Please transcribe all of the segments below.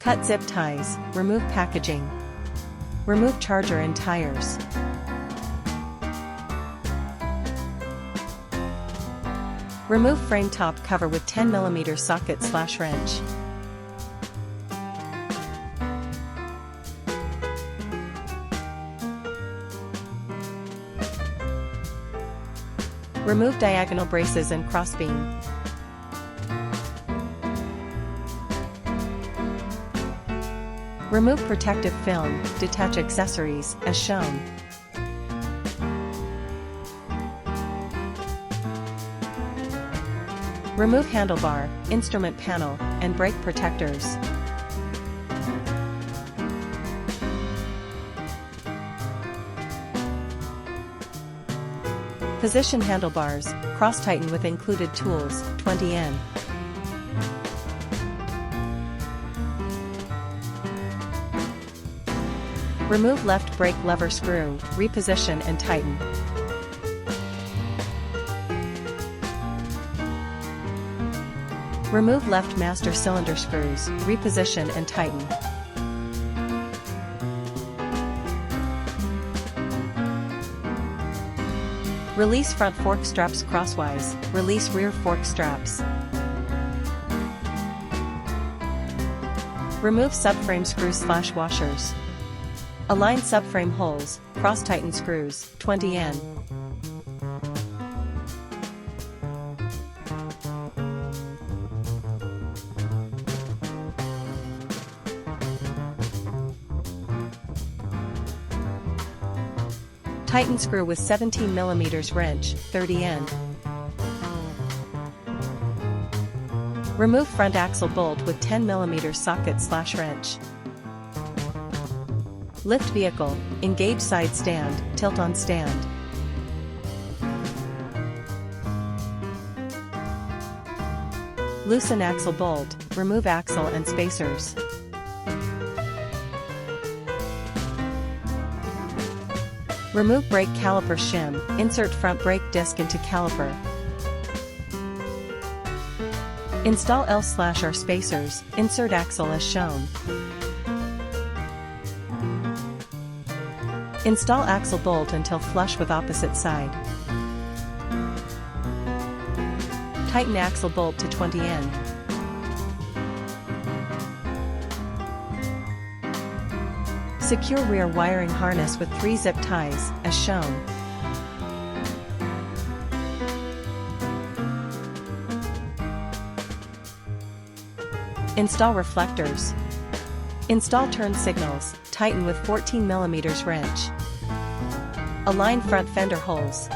Cut zip ties, remove packaging. Remove charger and tires. Remove frame top cover with 10mm socket/wrench. Remove diagonal braces and crossbeam. Remove protective film, detach accessories, as shown. Remove handlebar, instrument panel, and brake protectors. Position handlebars, cross-tighten with included tools, 20N. Remove left brake lever screw, reposition and tighten. Remove left master cylinder screws, reposition and tighten. Release front fork straps crosswise, release rear fork straps. Remove subframe screws/washers. Align subframe holes, cross-tighten screws, 20N. Tighten screw with 17mm wrench, 30N. Remove front axle bolt with 10mm socket/wrench. Lift vehicle, engage side stand, tilt on stand. Loosen axle bolt, remove axle and spacers. Remove brake caliper shim, insert front brake disc into caliper. Install L/R spacers, insert axle as shown. Install axle bolt until flush with opposite side. Tighten axle bolt to 20N. Secure rear wiring harness with 3 zip ties, as shown. Install reflectors. Install turn signals, tighten with 14mm wrench. Align front fender holes.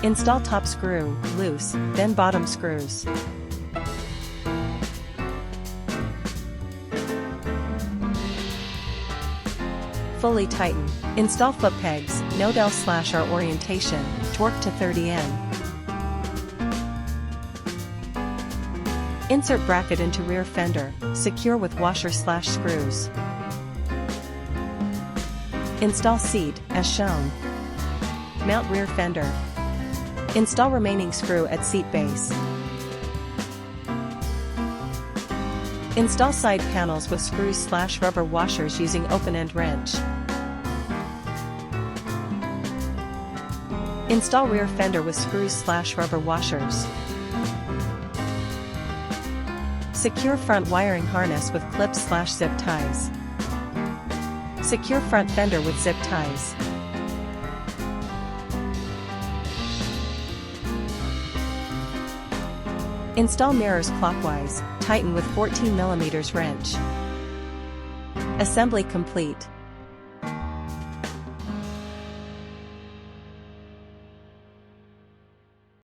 Install top screw, loose, then bottom screws. Fully tighten. Install foot pegs, note L/R orientation, torque to 30N. Insert bracket into rear fender, secure with washer/screws. Install seat, as shown. Mount rear fender. Install remaining screw at seat base. Install side panels with screws/rubber washers using open-end wrench. Install rear fender with screws/rubber washers. Secure front wiring harness with clips/zip ties. Secure front fender with zip ties. Install mirrors clockwise, tighten with 14mm wrench. Assembly complete.